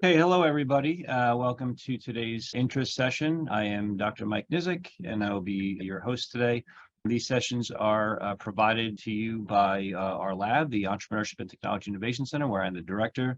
Hey, hello, everybody. Welcome to today's interest session. I am Dr. Mike Nizich, and I will be your host today. These sessions are provided to you by our lab, the Entrepreneurship and Technology Innovation Center, where I'm the director.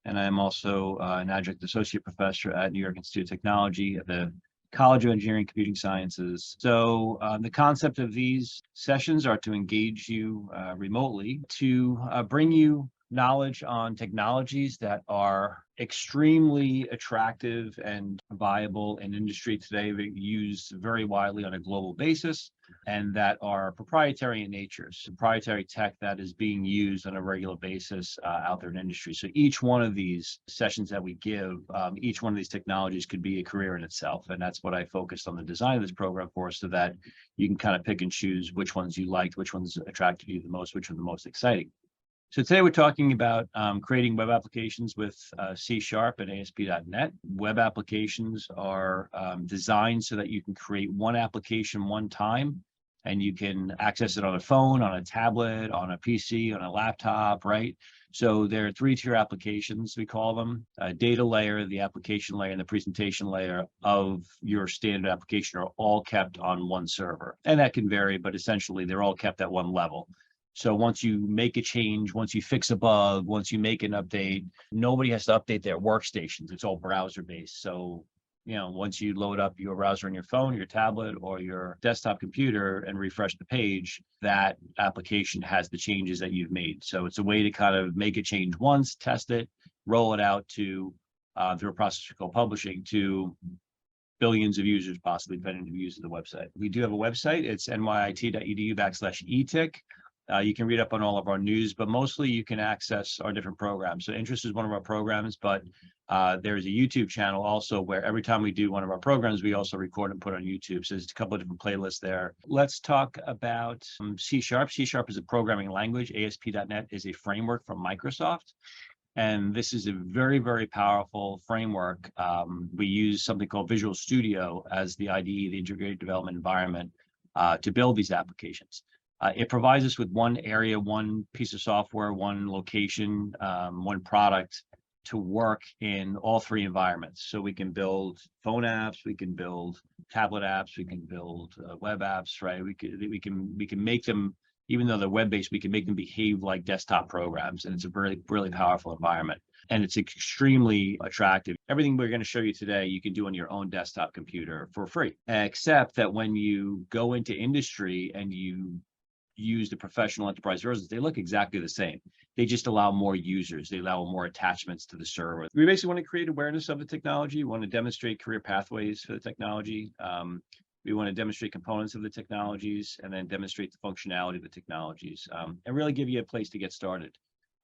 And I am also an adjunct associate professor at New York Institute of Technology at the College of Engineering and Computing Sciences. So the concept of these sessions are to engage you remotely to bring you knowledge on technologies that are extremely attractive and viable in industry today, used very widely on a global basis, and that are proprietary in nature. So proprietary tech that is being used on a regular basis out there in industry. So each one of these sessions that we give, each one of these technologies could be a career in itself. And that's what I focused on the design of this program for, so that you can kind of pick and choose which ones you liked, which ones attracted you the most, which are the most exciting. So today we're talking about creating web applications with C# and ASP.NET. Web applications are designed so that you can create one application one time, and you can access it on a phone, on a tablet, on a PC, on a laptop, right? So there are three-tier applications, we call them. Data layer, the application layer, and the presentation layer of your standard application are all kept on one server. And that can vary, but essentially they're all kept at one level. So once you make a change, once you fix a bug, once you make an update, nobody has to update their workstations. It's all browser-based. So, once you load up your browser on your phone, your tablet, or your desktop computer and refresh the page, that application has the changes that you've made. So it's a way to kind of make a change once, test it, roll it out to through a process called publishing to billions of users, possibly, depending on who uses the website. We do have a website. It's nyit.edu/ETIC. You can read up on all of our news, but mostly you can access our different programs. So Interest is one of our programs, but there's a YouTube channel also where every time we do one of our programs, we also record and put on YouTube. So there's a couple of different playlists there. Let's talk about C#. C# is a programming language. ASP.NET is a framework from Microsoft. And this is a very, very powerful framework. We use something called Visual Studio as the IDE, the integrated development environment, to build these applications. It provides us with one area, one piece of software, one location, one product to work in all three environments. So we can build phone apps, we can build tablet apps, we can build web apps, right? We can make them, even though they're web-based, we can make them behave like desktop programs, and it's a really, really powerful environment. And it's extremely attractive. Everything we're going to show you today, you can do on your own desktop computer for free, except that when you go into industry and you use the professional enterprise versions, they look exactly the same. They just allow more users. They allow more attachments to the server. We basically want to create awareness of the technology. We want to demonstrate career pathways for the technology. We want to demonstrate components of the technologies, and then demonstrate the functionality of the technologies, and really give you a place to get started.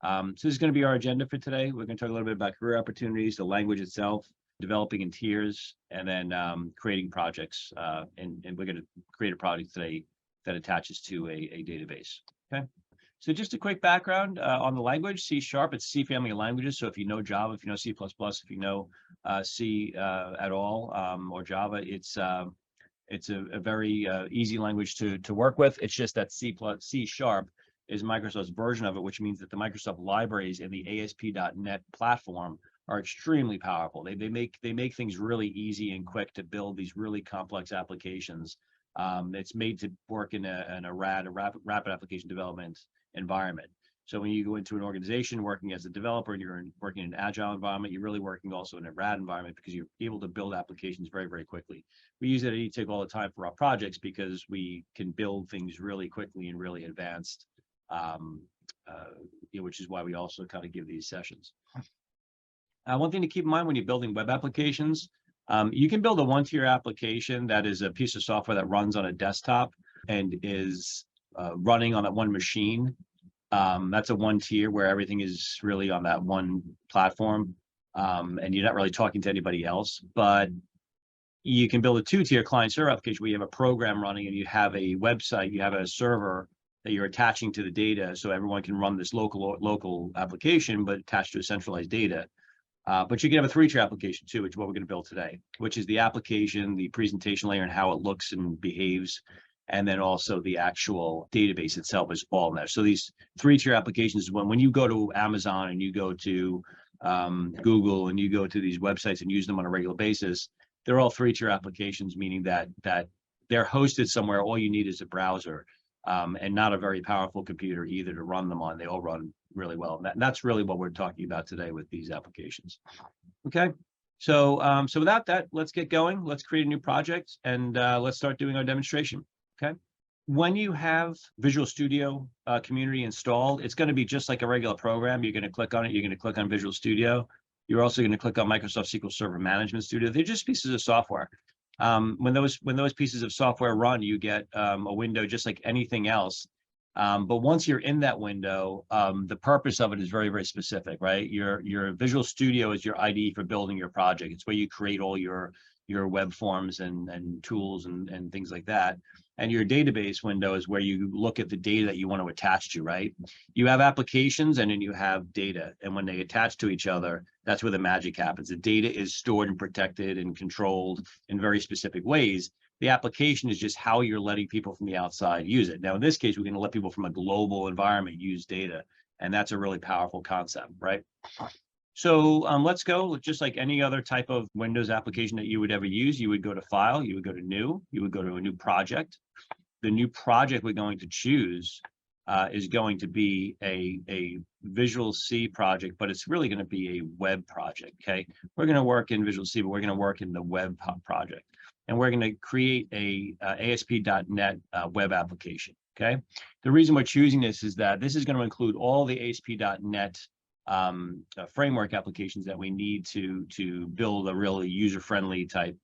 So this is going to be our agenda for today. We're going to talk a little bit about career opportunities, the language itself, developing in tiers, and then creating projects. And we're going to create a project today that attaches to a database. Okay. So just a quick background on the language. C#, it's C family of languages. So if you know Java, if you know C++, if you know C at all, or Java, it's a very easy language to work with. It's just that C# is Microsoft's version of it, which means that the Microsoft libraries in the ASP.NET platform are extremely powerful. They make things really easy and quick to build these really complex applications. It's made to work in a rapid application development environment. So when you go into an organization working as a developer and you're working in an agile environment, you're really working also in a RAD environment, because you're able to build applications very, very quickly. We use it at ETIC all the time for our projects because we can build things really quickly and really advanced, which is why we also kind of give these sessions. One thing to keep in mind when you're building web applications, you can build a one-tier application that is a piece of software that runs on a desktop and is running on that one machine. That's a one tier where everything is really on that one platform, and you're not really talking to anybody else. But you can build a two-tier client-server application where you have a program running and you have a website, you have a server that you're attaching to the data, so everyone can run this local application, but attached to a centralized data. But you can have a three-tier application too, which is what we're going to build today, which is the application, the presentation layer, and how it looks and behaves. And then also the actual database itself is all in there. So these three-tier applications, when you go to Amazon and you go to Google, and you go to these websites and use them on a regular basis, they're all 3-tier applications, meaning that they're hosted somewhere. All you need is a browser, and not a very powerful computer either to run them on. They all run really well. And that's really what we're talking about today with these applications. Okay. So, so without that, let's get going. Let's create a new project, and let's start doing our demonstration. Okay. When you have Visual Studio Community installed, it's going to be just like a regular program. You're going to click on it. You're going to click on Visual Studio. You're also going to click on Microsoft SQL Server Management Studio. They're just pieces of software. When those pieces of software run, you get a window just like anything else. But once you're in that window, the purpose of it is very, very specific, right? Your Visual Studio is your IDE for building your project. It's where you create all your web forms and tools and things like that. And your database window is where you look at the data that you want to attach to, right? You have applications and then you have data. And when they attach to each other, that's where the magic happens. The data is stored and protected and controlled in very specific ways. The application is just how you're letting people from the outside use it. Now, in this case, we're going to let people from a global environment use data. And that's a really powerful concept, right? So let's go. Just like any other type of Windows application that you would ever use, you would go to File, you would go to New, you would go to a new project. The new project we're going to choose is going to be a Visual C project, but it's really going to be a web project, okay? We're going to work in Visual C, but we're going to work in the web project. And we're going to create a ASP.NET web application, okay? The reason we're choosing this is that this is going to include all the ASP.NET framework applications that we need to build a really user-friendly type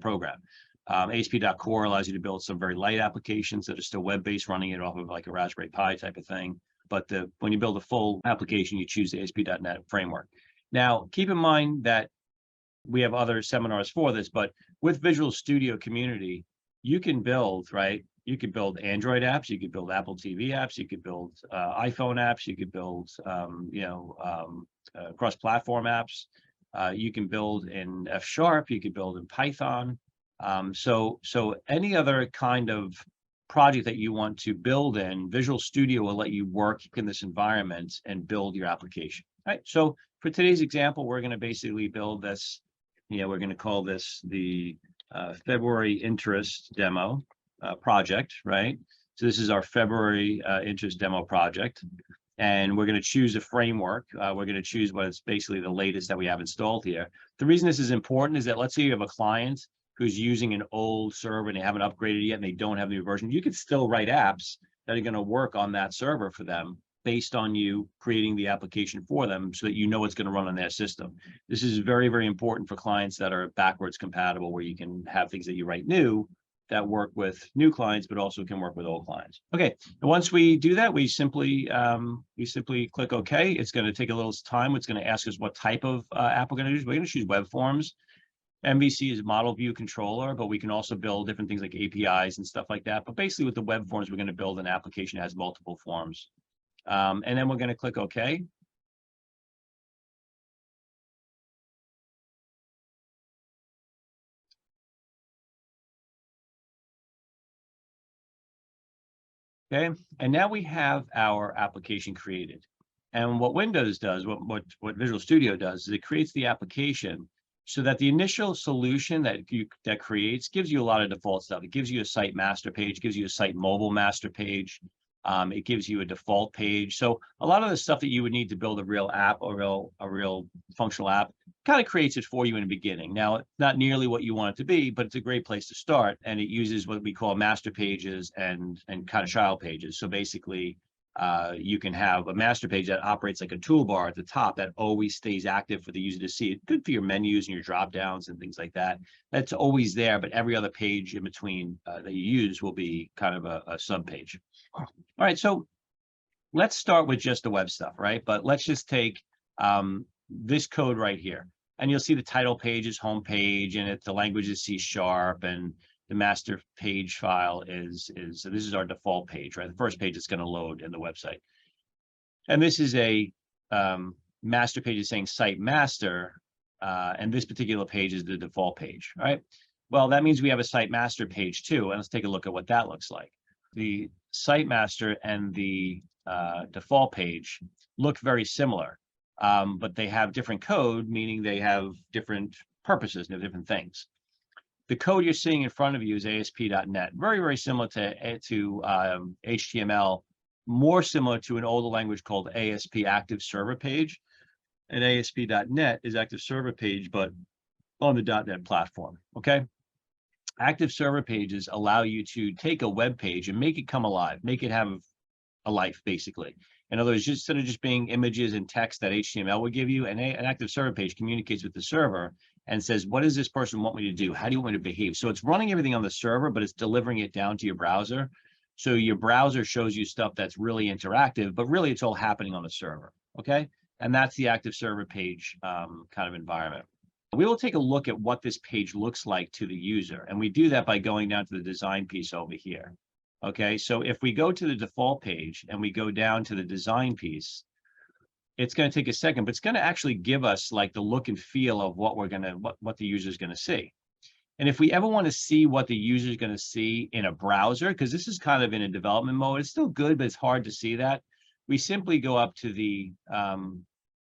program. ASP.core allows you to build some very light applications that are still web-based, running it off of like a Raspberry Pi type of thing. But when you build a full application, you choose the ASP.NET framework. Now, keep in mind that we have other seminars for this, but with Visual Studio Community, you can build, right? You could build Android apps, you could build Apple TV apps, you could build iPhone apps, you could build, cross-platform apps. You can build in F#, you could build in Python. So any other kind of project that you want to build in, Visual Studio will let you work in this environment and build your application. All right. So for today's example, we're going to basically build this. We're going to call this the February interest demo project, right? So this is our February interest demo project. And we're going to choose a framework. We're going to choose what is basically the latest that we have installed here. The reason this is important is that let's say you have a client who's using an old server and they haven't upgraded yet and they don't have the new version. You could still write apps that are going to work on that server for them based on you creating the application for them so that you know it's going to run on their system. This is very, very important for clients that are backwards compatible, where you can have things that you write new that work with new clients, but also can work with old clients. Okay, and once we do that, we simply click OK. It's going to take a little time. It's going to ask us what type of app we're going to use. We're going to choose web forms. MVC is model view controller, but we can also build different things like APIs and stuff like that. But basically with the web forms, we're going to build an application that has multiple forms. And then we're going to click OK. Okay, and now we have our application created. And what Windows does, what Visual Studio does, is it creates the application so that the initial solution that creates gives you a lot of default stuff. It gives you a site master page, gives you a site mobile master page. It gives you a default page. So a lot of the stuff that you would need to build a real app, a real functional app, kind of creates it for you in the beginning. Now, it's not nearly what you want it to be, but it's a great place to start. And it uses what we call master pages and kind of child pages. So basically, you can have a master page that operates like a toolbar at the top that always stays active for the user to see. It's good for your menus and your drop downs and things like that. That's always there, but every other page in between that you use will be kind of a sub page. All right, so let's start with just the web stuff, right? But let's just take this code right here, and you'll see the title page is home page, and the language is C#, and the master page file is so this is our default page, right? The first page that's going to load in the website, and this is a master page is saying site master, and this particular page is the default page, right? Well, that means we have a site master page too, and let's take a look at what that looks like. The site master and the default page look very similar. but they have different code, meaning they have different purposes and different things. The code you're seeing in front of you is ASP.NET, very, very similar to HTML, more similar to an older language called ASP, Active Server Page. And ASP.NET is Active Server Page, but on the .NET platform, okay? Active Server Pages allow you to take a web page and make it come alive, make it have a life, basically. In other words, instead of just being images and text that HTML would give you, an Active Server Page communicates with the server and says, what does this person want me to do? How do you want me to behave? So it's running everything on the server, but it's delivering it down to your browser. So your browser shows you stuff that's really interactive, but really it's all happening on the server, okay? And that's the Active Server Page kind of environment. We will take a look at what this page looks like to the user. And we do that by going down to the design piece over here. Okay, so if we go to the default page and we go down to the design piece, it's going to take a second, but it's going to actually give us like the look and feel of what we're going to, what the user is going to see. And if we ever want to see what the user is going to see in a browser, because this is kind of in a development mode, it's still good, but it's hard to see that. We simply go up to the,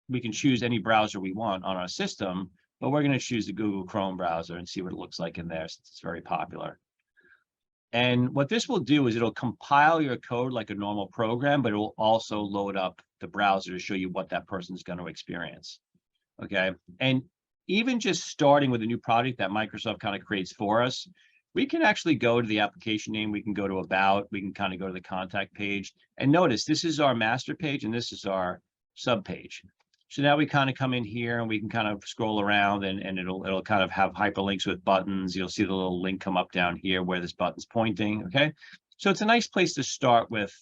we can choose any browser we want on our system, but we're going to choose the Google Chrome browser and see what it looks like in there, since it's very popular. And what this will do is it'll compile your code like a normal program, but it will also load up the browser to show you what that person's going to experience. Okay. And even just starting with a new project that Microsoft kind of creates for us, we can actually go to the application name. We can go to About. We can kind of go to the contact page. And notice this is our master page and this is our sub page. So now we kind of come in here and we can kind of scroll around and it'll kind of have hyperlinks with buttons. You'll see the little link come up down here where this button's pointing. Okay. So it's a nice place to start with,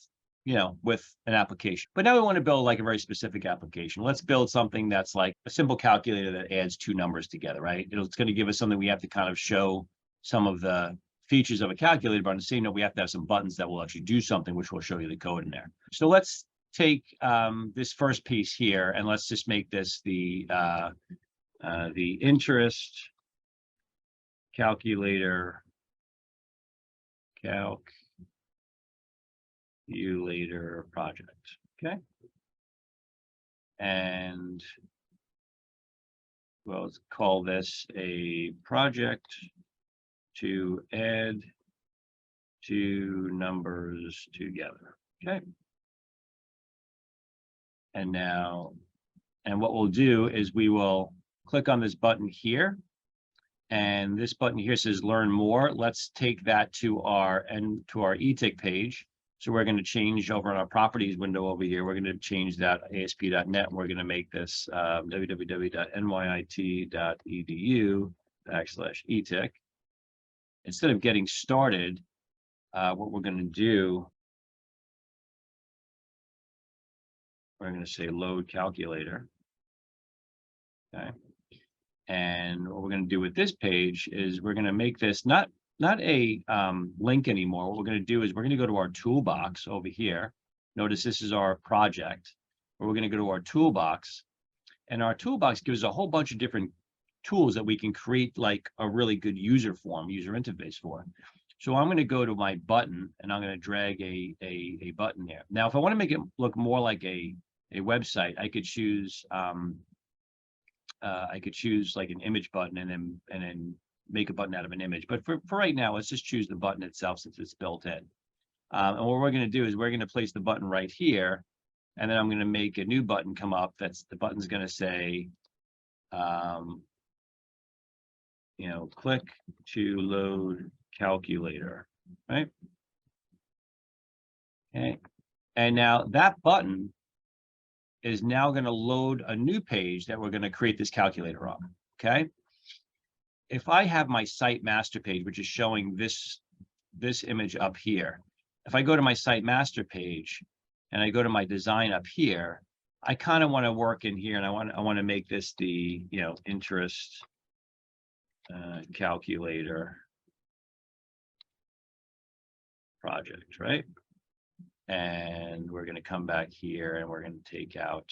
you know, with an application. But now we want to build like a very specific application. Let's build something that's like a simple calculator that adds two numbers together, right? It's going to give us something we have to kind of show some of the features of a calculator, but on the same note, we have to have some buttons that will actually do something, which will show you the code in there. So let's take this first piece here and let's just make this the interest calculator project. Okay. And well, let's call this a project to add two numbers together. Okay. And now, and what we'll do is we will click on this button here. And this button here says learn more. Let's take that to our ETIC page. So we're going to change over in our properties window over here. We're going to change that ASP.NET. We're going to make this www.nyit.edu/ETIC. Instead of getting started, what we're going to do, we're going to say load calculator. Okay. And what we're going to do with this page is we're going to make this not a link anymore. What we're going to do is we're going to go to our toolbox over here. Notice this is our project. We're going to go to our toolbox, and our toolbox gives a whole bunch of different tools that we can create like a really good user interface for. So I'm going to go to my button and I'm going to drag a button here. Now, if I want to make it look more like a website, I could choose like an image button and then make a button out of an image. But for right now, let's just choose the button itself since it's built in. And what we're going to do is we're going to place the button right here, and then I'm going to make a new button come up. That's the button's going to say, you know, click to load calculator, right? Okay. And now that button is now going to load a new page that we're going to create this calculator on. Okay. If I have my site master page, which is showing this image up here, if I go to my site master page and I go to my design up here, I kind of want to work in here and I want to make this the, you know, interest calculator project, right? And we're going to come back here and we're going to take out.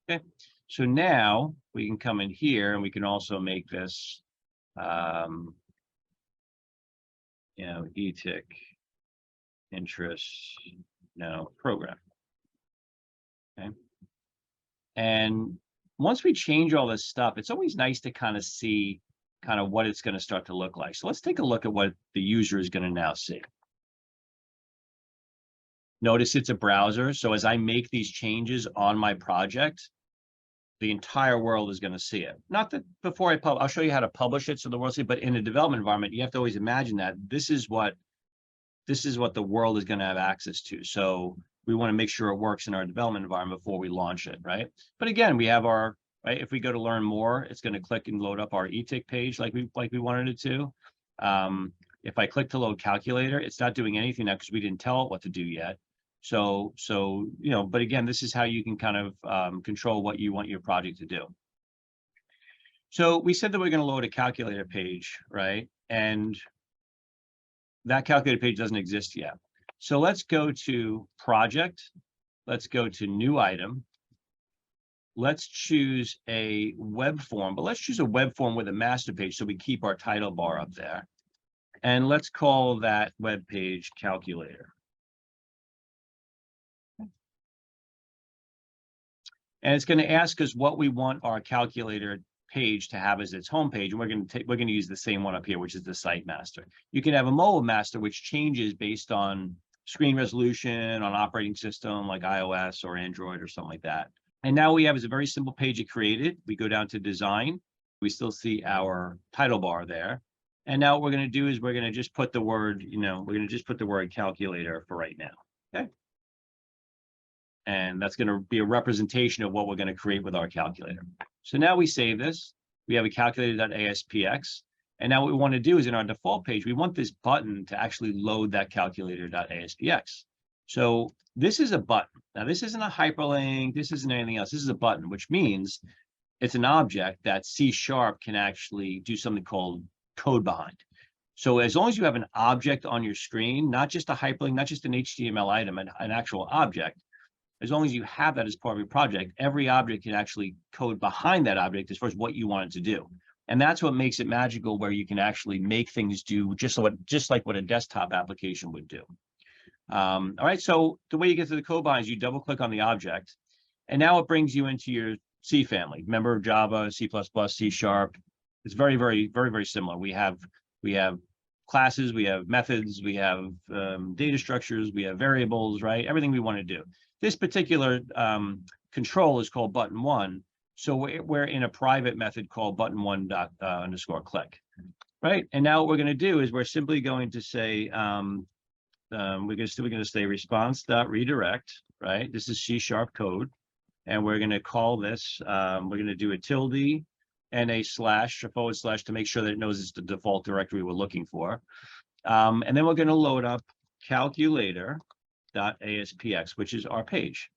Okay, so now we can come in here and we can also make this, you know, ETIC interest program. Okay. And once we change all this stuff, it's always nice to kind of see kind of what it's going to start to look like. So let's take a look at what the user is going to now see. Notice it's a browser. So as I make these changes on my project, the entire world is going to see it. Not that before I'll show you how to publish it so the world sees it, but in a development environment, you have to always imagine that this is what the world is going to have access to. So we want to make sure it works in our development environment before we launch it, right? But again, we have our, right, if we go to learn more, it's going to click and load up our ETIC page like we wanted it to. If I click to load calculator, it's not doing anything now because we didn't tell it what to do yet. So, but again, this is how you can kind of control what you want your project to do. So we said that we're going to load a calculator page, right? And that calculator page doesn't exist yet. So let's go to project. Let's go to new item. Let's choose a web form, but let's choose a web form with a master page so we keep our title bar up there. And let's call that web page calculator. And it's going to ask us what we want our calculator page to have as its homepage, and we're going to use the same one up here, which is the site master. You can have a mobile master, which changes based on screen resolution, on operating system like iOS or Android or something like that. And now we have is a very simple page it created. We go down to design. We still see our title bar there. And now what we're going to do is we're going to just put the word, we're going to just put the word calculator for right now. Okay. And that's going to be a representation of what we're going to create with our calculator. So now we save this. We have a calculator.aspx. And now what we want to do is in our default page, we want this button to actually load that calculator.aspx. So this is a button. Now, this isn't a hyperlink. This isn't anything else. This is a button, which means it's an object that C# can actually do something called code behind. So as long as you have an object on your screen, not just a hyperlink, not just an HTML item, an actual object, as long as you have that as part of your project, every object can actually code behind that object as far as what you want it to do. And that's what makes it magical, where you can actually make things do just like what a desktop application would do. All right, so the way you get to the code behind is you double click on the object, and now it brings you into your C family, member of Java, C++, C#. It's very, very, very, very similar. We have classes, we have methods, we have data structures, we have variables, right? Everything we want to do. This particular control is called button1. So we're in a private method called button1._click, right? And now what we're going to do is we're simply going to say, we're going to say response.redirect, right? This is C# code. And we're going to call this, we're going to do a tilde and a slash, a / to make sure that it knows it's the default directory we're looking for. And then we're going to load up calculator.aspx, which is our page.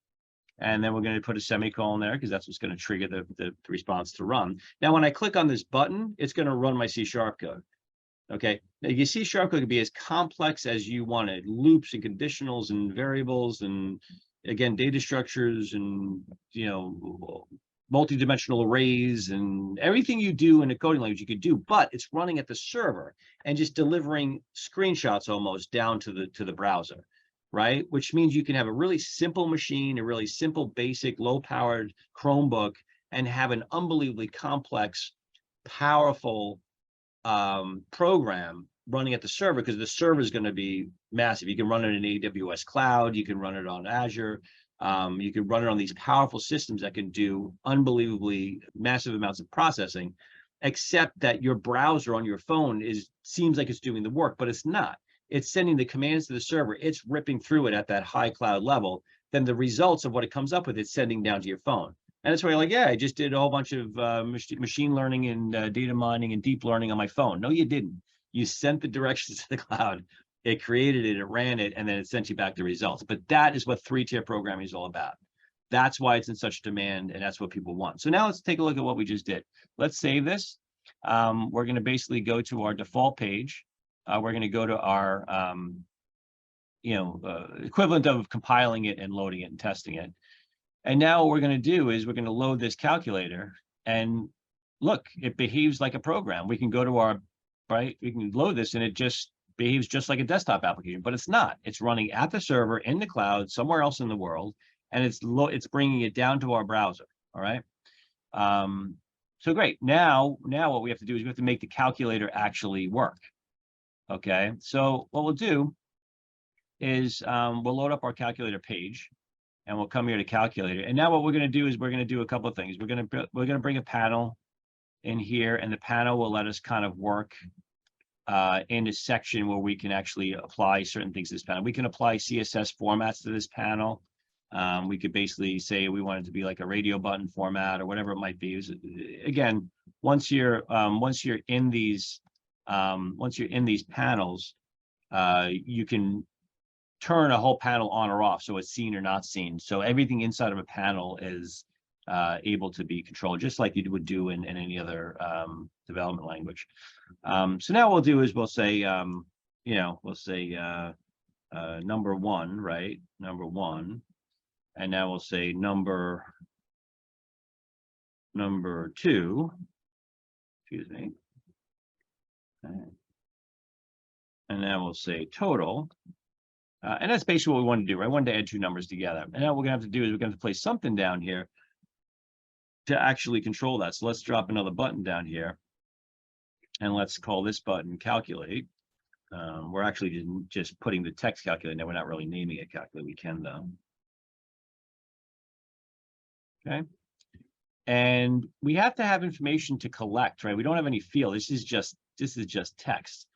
And then we're going to put a semicolon there because that's what's going to trigger the response to run. Now, when I click on this button, it's going to run my C# code. Okay, now your C# code can be as complex as you want it, loops and conditionals and variables and, again, data structures and, multi-dimensional arrays and everything you do in a coding language you could do, but it's running at the server and just delivering screenshots almost down to the browser, right? Which means you can have a really simple machine, a really simple, basic, low-powered Chromebook, and have an unbelievably complex, powerful program running at the server, because the server is going to be massive. You can run it in AWS cloud, you can run it on Azure, you can run it on these powerful systems that can do unbelievably massive amounts of processing, except that your browser on your phone seems like it's doing the work, but it's not. It's sending the commands to the server, it's ripping through it at that high cloud level, then the results of what it comes up with, it's sending down to your phone. And that's why you're like, yeah, I just did a whole bunch of machine learning and data mining and deep learning on my phone. No, you didn't. You sent the directions to the cloud, it created it, it ran it, and then it sent you back the results. But that is what 3-tier programming is all about. That's why it's in such demand, and that's what people want. So now let's take a look at what we just did. Let's save this. We're going to basically go to our default page. We're going to go to our equivalent of compiling it and loading it and testing it. And now what we're going to do is we're going to load this calculator, and look, it behaves like a program. We can go to our, right, we can load this, and it just behaves just like a desktop application, but it's not. It's running at the server in the cloud somewhere else in the world, and it's bringing it down to our browser. All right. So great. Now what we have to do is we have to make the calculator actually work. Okay. So what we'll do is we'll load up our calculator page, and we'll come here to calculator. And now what we're going to do is we're going to do a couple of things. We're going to bring a panel in here, and the panel will let us kind of work in a section where we can actually apply certain things to this panel. We can apply CSS formats to this panel. We could basically say we want it to be like a radio button format or whatever it might be. Again, once you're in these panels, you can turn a whole panel on or off, so it's seen or not seen. So everything inside of a panel is able to be controlled, just like you would do in any other development language. So now what we'll do is we'll say, number one, right? Number one. And now we'll say number two, excuse me. And now we'll say total. And that's basically what we want to do, right? I wanted to add two numbers together. And now what we're going to have to do is we're going to place something down here to actually control that. So let's drop another button down here. And let's call this button calculate. We're actually just putting the text calculate. Now we're not really naming it calculate. We can though. Okay. And we have to have information to collect, right? We don't have any field. This is just text.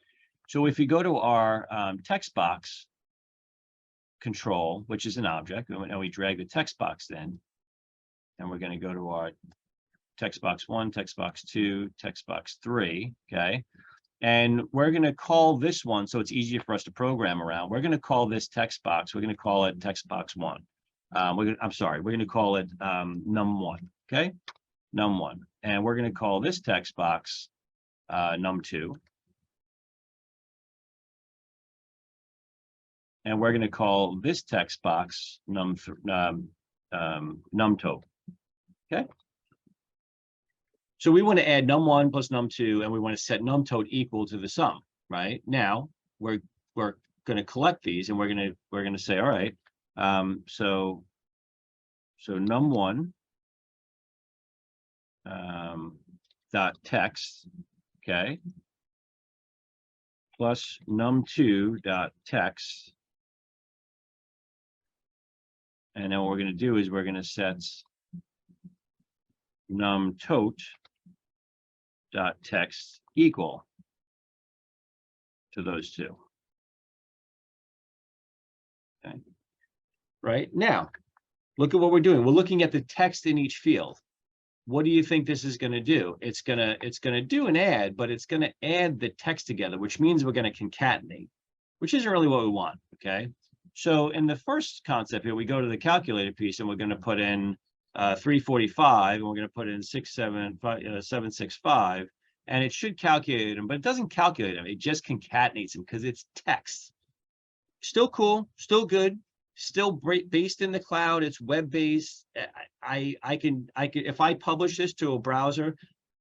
So if we go to our text box control, which is an object, and we drag the text box in, and we're going to go to our text box 1, text box 2, text box 3, okay? And we're going to call this one, so it's easier for us to program around. We're going to call this text box, we're going to call it text box 1. We're going to call it num1, okay? Num1. And we're going to call this text box num2. And we're going to call this text box numtotal. Okay. So we want to add num1 plus num2, and we want to set numtotal equal to the sum. Right now, we're going to collect these, and we're going to say, all right. So num1 dot text, okay, plus num2 dot text. And then what we're going to do is we're going to set numtot dot text equal to those two. Okay. Right now, look at what we're doing. We're looking at the text in each field. What do you think this is going to do? It's going to do an add, but it's going to add the text together, which means we're going to concatenate, which isn't really what we want. Okay. So in the first concept here, we go to the calculator piece, and we're going to put in 345, and we're going to put in 765, and it should calculate them, but it doesn't calculate them. It just concatenates them because it's text. Still cool, still good, still based in the cloud. It's web-based. I can if I publish this to a browser,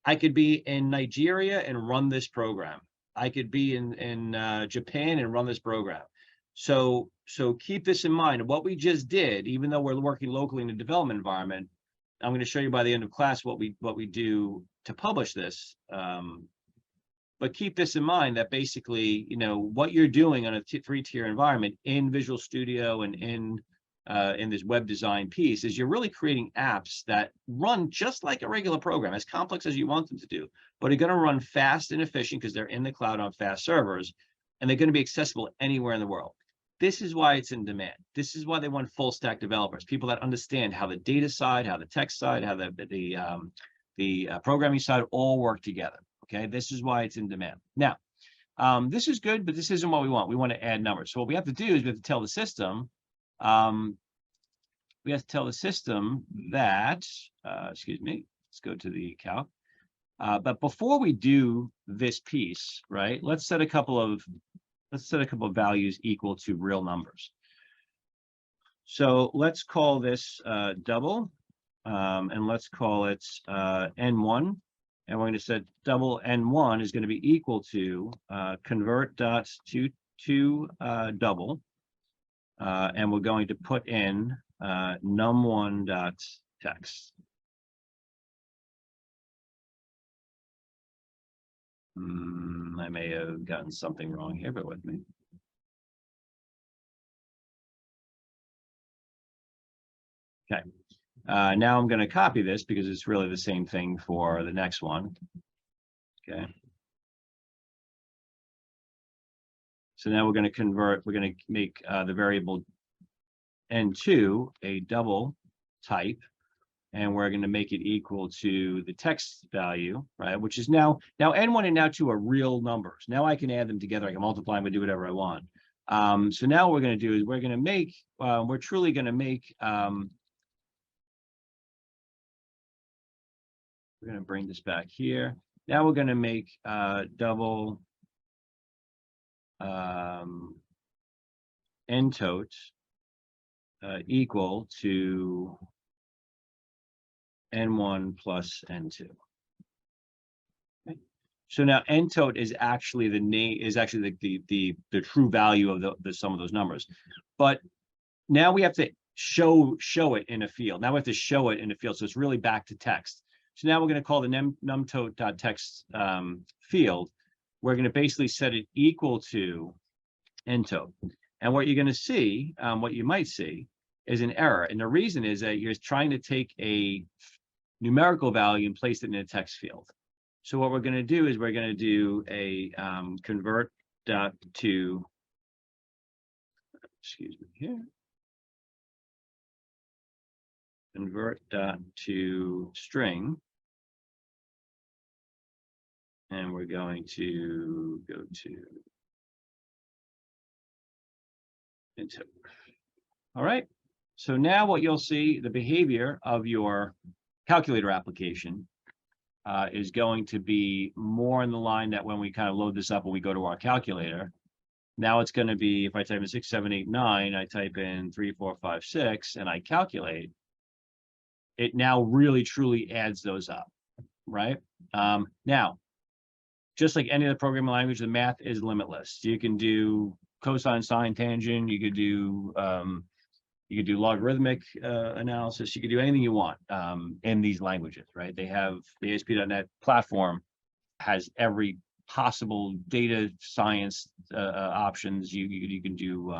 I could be in Nigeria and run this program. I could be in Japan and run this program. So keep this in mind. What we just did, even though we're working locally in a development environment, I'm going to show you by the end of class what we do to publish this. But keep this in mind that basically, what you're doing on a 3-tier environment in Visual Studio and in this web design piece is you're really creating apps that run just like a regular program, as complex as you want them to do, but are going to run fast and efficient because they're in the cloud on fast servers, and they're going to be accessible anywhere in the world. This is why it's in demand. This is why they want full stack developers, people that understand how the data side, how the text side, how the programming side all work together. Okay, this is why it's in demand. Now, this is good, but this isn't what we want. We want to add numbers. So what we have to do is we have to tell the system, that, excuse me, let's go to the calc. But before we do this piece, right, let's set a couple of values equal to real numbers. So let's call this double, and let's call it n1, And we're going to set double N1 is going to be equal to convert dots to double. And we're going to put in num1 dot text. I may have gotten something wrong here, but with me. Okay. Now I'm going to copy this because it's really the same thing for the next one. Okay. So now we're going to convert, we're going to make the variable N2 a double type, and we're going to make it equal to the text value, right? Which is now N1 and now 2 are real numbers. Now I can add them together. I can multiply them and do whatever I want. So now what we're going to do is we're going to make, we're truly going to make, we're going to bring this back here. Now we're going to make double ntot equal to N1 plus N2. Okay. So now ntot is actually the name, is actually the true value of the sum of those numbers. But now we have to show it in a field. Now we have to show it in a field. So it's really back to text. So now we're going to call the numtot.text field. We're going to basically set it equal to ntot. And what you're going to see, what you might see, is an error. And the reason is that you're trying to take a numerical value and place it in a text field. So what we're going to do is we're going to do a convert dot to, excuse me here, convert dot to string. And we're going to go to into. All right. So now what you'll see, the behavior of your calculator application is going to be more in the line that when we kind of load this up, when we go to our calculator, now it's going to be, if I type in 6, 7, 8, 9, I type in 3, 4, 5, 6, and I calculate, it now really truly adds those up, right? Now, just like any other programming language, the math is limitless. You can do cosine, sine, tangent. You could do logarithmic analysis. You could do anything you want in these languages, right? They have the ASP.NET platform has every possible data science options. You can do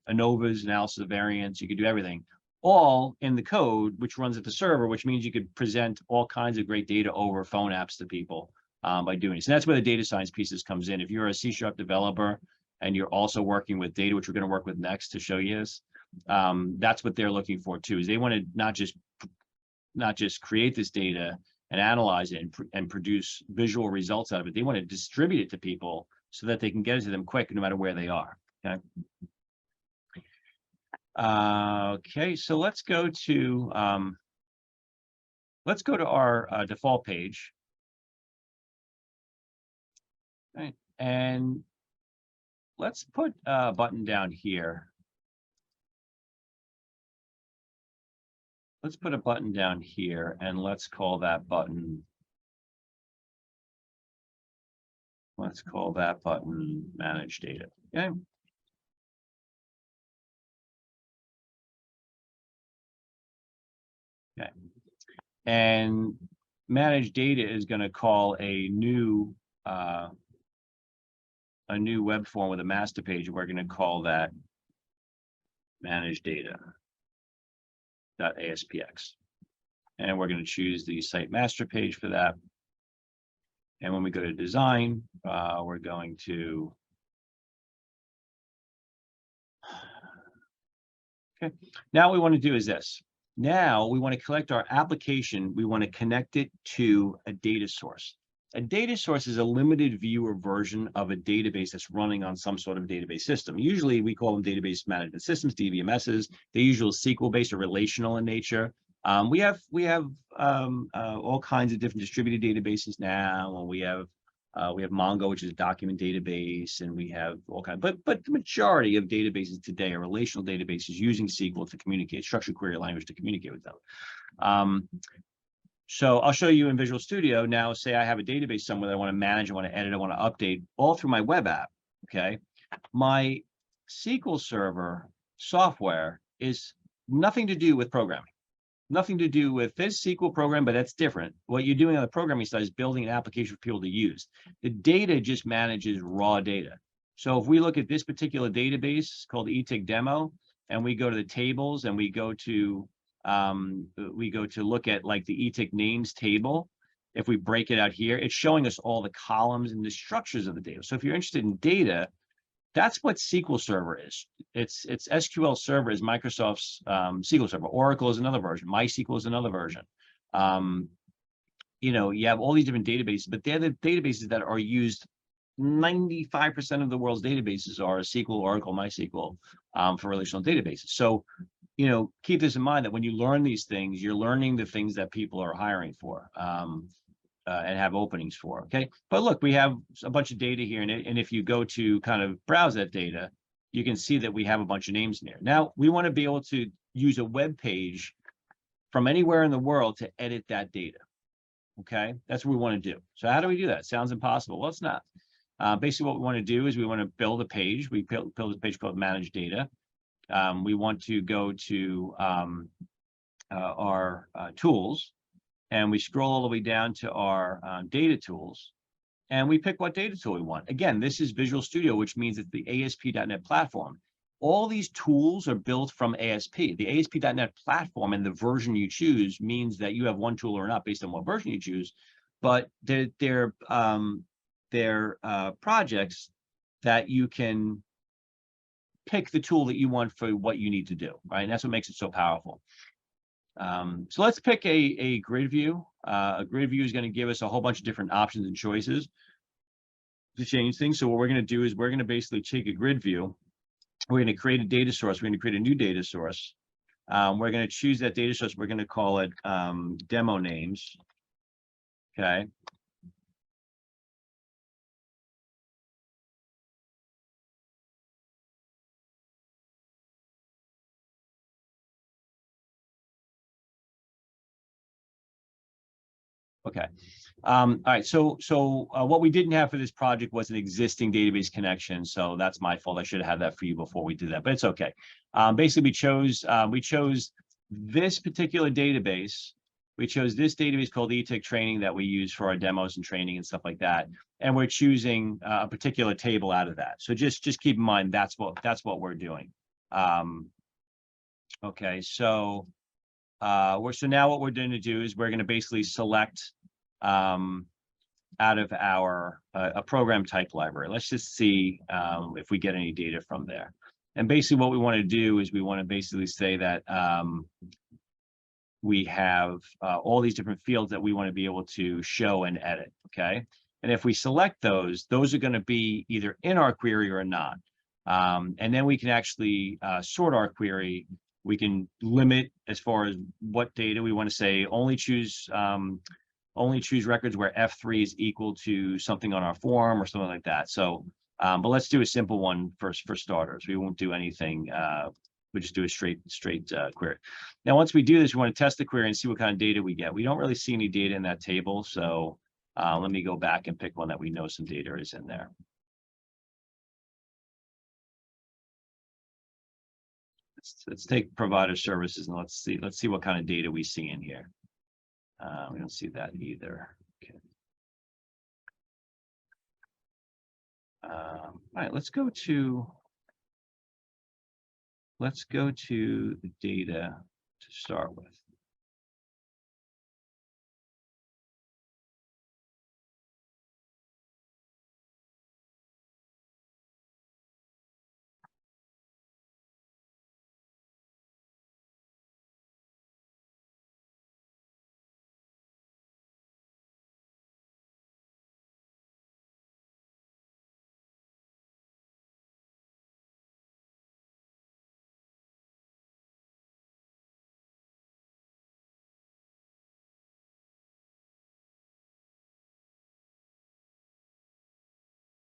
ANOVAs, analysis of variance. You could do everything, all in the code, which runs at the server, which means you could present all kinds of great data over phone apps to people. By doing this. And that's where the data science pieces comes in. If you're a C# developer and you're also working with data, which we're going to work with next to show you this, that's what they're looking for too, is they want to not just create this data and analyze it and produce visual results out of it. They want to distribute it to people so that they can get it to them quick no matter where they are. Okay. Okay, so let's go to our default page. Right. And let's put a button down here. Let's put a button down here and let's call that button. Let's call that button manage data. Okay. Okay. And manage data is going to call a new web form with a master page. We're going to call that manage data.aspx. And we're going to choose the site master page for that. And when we go to design, we're going to, okay. Now what we want to do is this. Now we want to collect our application. We want to connect it to a data source. A data source is a limited view or version of a database that's running on some sort of database system. Usually we call them database management systems, DBMSs. They're usually SQL-based or relational in nature. We have all kinds of different distributed databases now, and we have Mongo, which is a document database, and we have all kinds. But the majority of databases today are relational databases using SQL to communicate, structured query language to communicate with them. So I'll show you in Visual Studio now. Say I have a database somewhere that I want to manage, I want to edit, I want to update, all through my web app. Okay, my SQL Server software is nothing to do with programming. Nothing to do with this SQL program, but that's different. What you're doing on the programming side is building an application for people to use. The data just manages raw data. So if we look at this particular database called ETIC demo, and we go to the tables and we go to look at like the ETIC names table, if we break it out here, it's showing us all the columns and the structures of the data. So if you're interested in data, that's what SQL Server is. It's SQL Server is Microsoft's SQL Server. Oracle is another version. MySQL is another version. You know, you have all these different databases, but they're the databases that are used. 95% of the world's databases are SQL, Oracle, MySQL for relational databases. So, you know, keep this in mind that when you learn these things, you're learning the things that people are hiring for. And have openings for, okay? But look, we have a bunch of data here, and if you go to kind of browse that data, you can see that we have a bunch of names in here. Now, we want to be able to use a web page from anywhere in the world to edit that data, okay? That's what we want to do. So how do we do that? Sounds impossible. Well, it's not. Basically, what we want to do is we want to build a page. We build a page called Manage Data. We want to go to our tools, and we scroll all the way down to our data tools, and we pick what data tool we want. Again, this is Visual Studio, which means it's the ASP.NET platform. All these tools are built from ASP. The ASP.NET platform and the version you choose means that you have one tool or not based on what version you choose, but they're projects that you can pick the tool that you want for what you need to do, right? And that's what makes it so powerful. So let's pick a grid view. A grid view is going to give us a whole bunch of different options and choices to change things. So what we're going to do is we're going to basically take a grid view. We're going to create a data source. We're going to create a new data source. We're going to choose that data source. We're going to call it demo names. Okay. Okay. All right. So what we didn't have for this project was an existing database connection. So that's my fault. I should have had that for you before we did that, but it's okay. Basically, we chose this particular database. We chose this database called ETIC training that we use for our demos and training and stuff like that. And we're choosing a particular table out of that. So just keep in mind that's what we're doing. Okay. So now what we're going to do is we're going to basically select out of our a program type library. Let's just see if we get any data from there. And basically what we want to do is we want to basically say that we have all these different fields that we want to be able to show and edit, okay? And if we select those are going to be either in our query or not. And then we can actually sort our query. We can limit as far as what data we want to say, only choose records where F3 is equal to something on our form or something like that. So, but let's do a simple one first for starters. We won't do anything. We just do a straight query. Now, once we do this, we want to test the query and see what kind of data we get. We don't really see any data in that table. So let me go back and pick one that we know some data is in there. Let's take provider services and let's see what kind of data we see in here. We don't see that either. Okay. All right, let's go to the data to start with.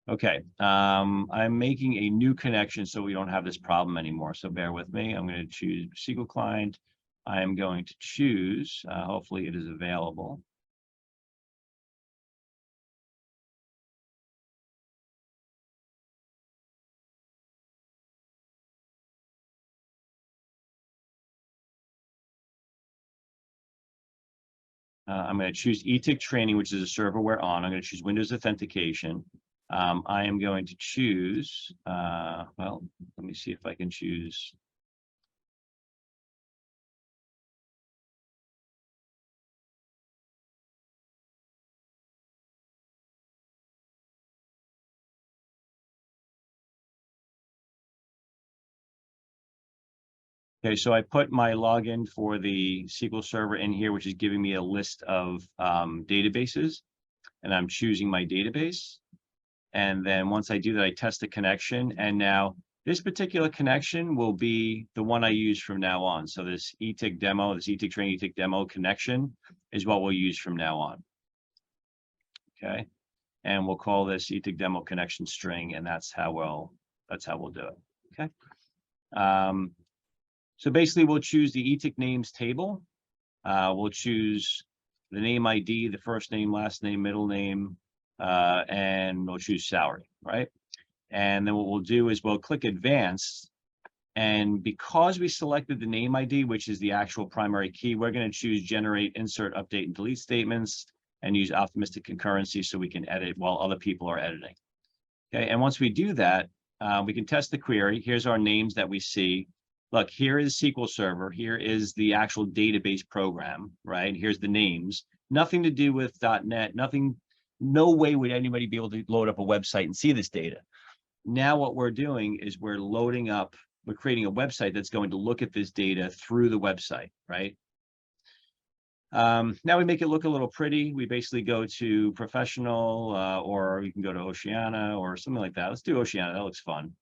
Okay, I'm making a new connection so we don't have this problem anymore. So bear with me. I'm going to choose SQL client. I am going to choose, hopefully it is available. I'm going to choose ETIC training, which is a server we're on. I'm going to choose Windows authentication. I am going to choose, well, let me see if I can choose. Okay, so I put my login for the SQL Server in here, which is giving me a list of databases, and I'm choosing my database. And then once I do that, I test the connection. And now this particular connection will be the one I use from now on. So this ETIC demo, this ETIC training ETIC demo connection is what we'll use from now on. Okay, and we'll call this ETIC demo connection string, and that's how we'll do it. Okay. So basically, we'll choose the ETIC names table. We'll choose the name ID, the first name, last name, middle name, and we'll choose salary, right? And then what we'll do is we'll click advanced. And because we selected the name ID, which is the actual primary key, we're going to choose generate, insert, update, and delete statements and use optimistic concurrency so we can edit while other people are editing. Okay, and once we do that, we can test the query. Here's our names that we see. Look, here is SQL Server. Here is the actual database program, right? Here's the names. Nothing to do with .NET, nothing, no way would anybody be able to load up a website and see this data. Now what we're doing is we're creating a website that's going to look at this data through the website, right? Now we make it look a little pretty. We basically go to professional, or you can go to Oceana or something like that. Let's do Oceana, that looks fun.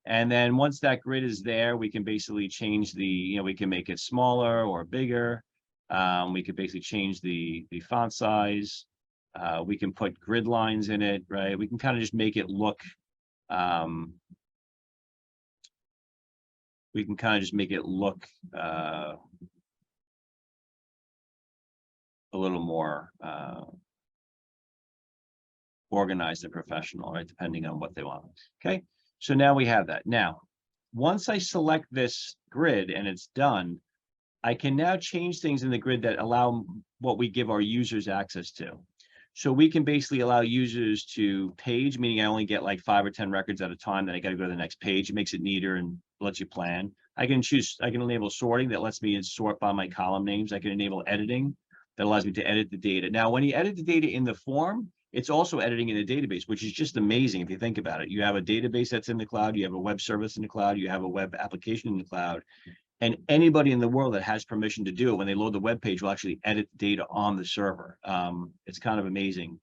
And then once that grid is there, we can basically change the, we can make it smaller or bigger. We could basically change the font size. We can put grid lines in it, right? We can kind of just make it look, we can kind of just make it look a little more organized and professional, right? Depending on what they want. Okay. So now we have that. Now, once I select this grid and it's done, I can now change things in the grid that allow what we give our users access to. So we can basically allow users to page, meaning I only get like 5 or 10 records at a time, then I got to go to the next page. It makes it neater and lets you plan. I can enable sorting that lets me sort by my column names. I can enable editing that allows me to edit the data. Now, when you edit the data in the form, it's also editing in a database, which is just amazing if you think about it. You have a database that's in the cloud, you have a web service in the cloud, you have a web application in the cloud, and anybody in the world that has permission to do it, when they load the web page, will actually edit the data on the server. It's kind of amazing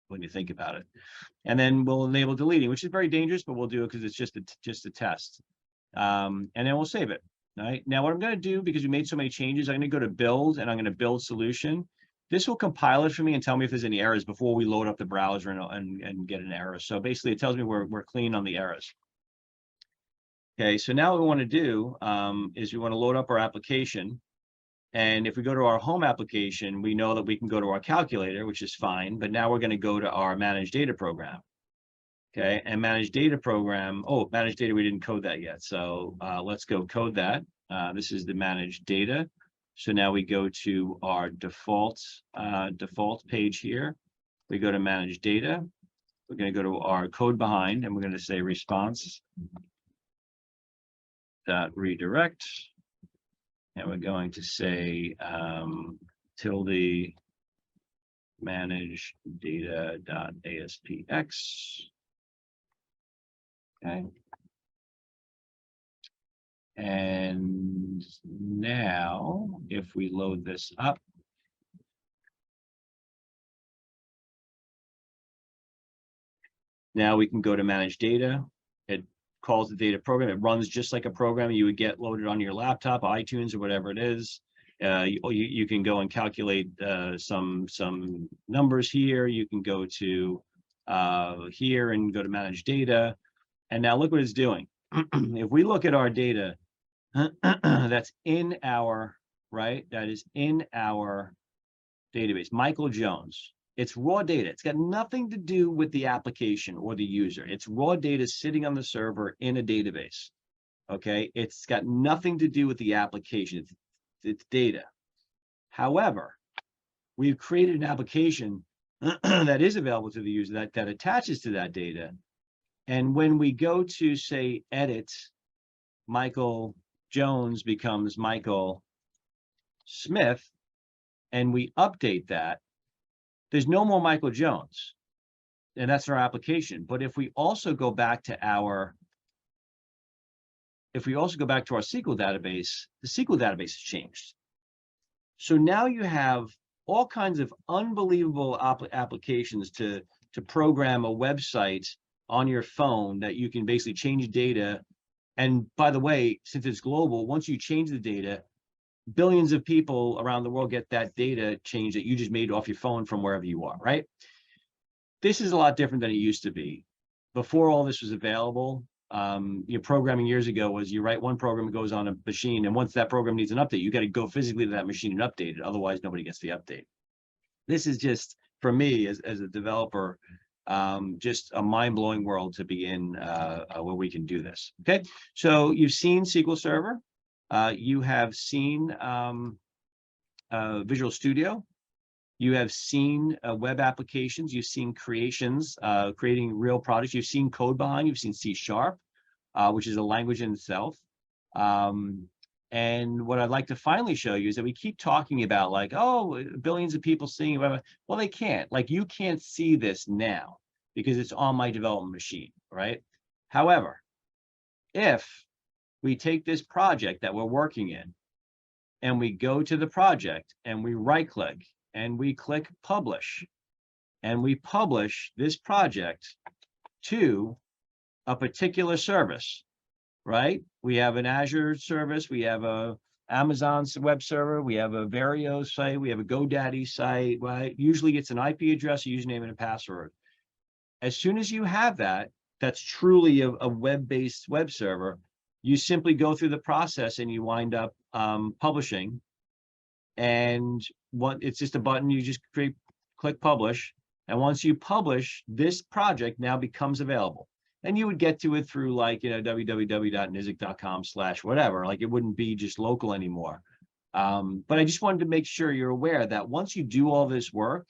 when you think about it. And then we'll enable deleting, which is very dangerous, but we'll do it because it's just a test. And then we'll save it. Right now, what I'm going to do, because we made so many changes, I'm going to go to build and I'm going to build solution. This will compile it for me and tell me if there's any errors before we load up the browser and get an error. So basically, it tells me we're clean on the errors. Okay, so now what we want to do is we want to load up our application. And if we go to our home application, we know that we can go to our calculator, which is fine. But now we're going to go to our managed data program. Okay, and managed data program. Oh, managed data, we didn't code that yet. So let's go code that. This is the managed data. So now we go to our default page here. We go to manage data. We're going to go to our code behind, and we're going to say response dot redirect, and we're going to say tilde manage data dot aspx. Okay. And now, if we load this up, now we can go to manage data. It calls the data program. It runs just like a program you would get loaded on your laptop, iTunes, or whatever it is. You can go and calculate some numbers here. You can go to here and go to manage data. And now look what it's doing. If we look at our data, that's in our, right? That is in our database. Michael Jones. It's raw data. It's got nothing to do with the application or the user. It's raw data sitting on the server in a database. Okay. It's got nothing to do with the application. It's data. However, we've created an application that is available to the user that attaches to that data. And when we go to, say, edit, Michael Jones becomes Michael Smith, and we update that, there's no more Michael Jones. And that's our application. But if we also go back to our SQL database, the SQL database has changed. So now you have all kinds of unbelievable applications to program a website on your phone that you can basically change data. And by the way, since it's global, once you change the data, billions of people around the world get that data change that you just made off your phone from wherever you are, right? This is a lot different than it used to be. Before all this was available, programming years ago was you write one program, it goes on a machine, and once that program needs an update, you got to go physically to that machine and update it. Otherwise, nobody gets the update. This is just, for me, as a developer, just a mind-blowing world to be in where we can do this. Okay, so you've seen SQL Server. You have seen Visual Studio. You have seen web applications. You've seen creations, creating real products. You've seen code behind. You've seen C#, which is a language in itself. And what I'd like to finally show you is that we keep talking about like, oh, billions of people seeing it. Well, they can't. Like, you can't see this now because it's on my development machine, right? However, if we take this project that we're working in and we go to the project and we right-click and we click publish, and we publish this project to a particular service, right? We have an Azure service, we have a Amazon web server, we have a Vario site, we have a GoDaddy site, right? Usually it's an IP address, a username, and a password. As soon as you have that, that's truly a web-based web server, you simply go through the process and you wind up publishing. And it's just a button, you just click publish. And once you publish, this project now becomes available. And you would get to it through like, www.nizich.com/whatever. Like, it wouldn't be just local anymore. But I just wanted to make sure you're aware that once you do all this work,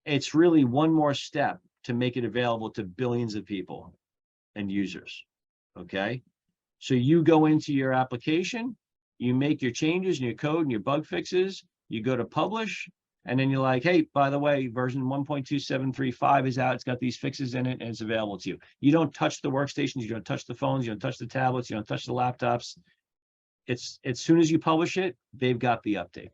it's really one more step to make it available to billions of people and users. Okay. So you go into your application, you make your changes and your code and your bug fixes, you go to publish, and then you're like, hey, by the way, version 1.2735 is out. It's got these fixes in it and it's available to you. You don't touch the workstations, you don't touch the phones, you don't touch the tablets, you don't touch the laptops. It's as soon as you publish it, they've got the update.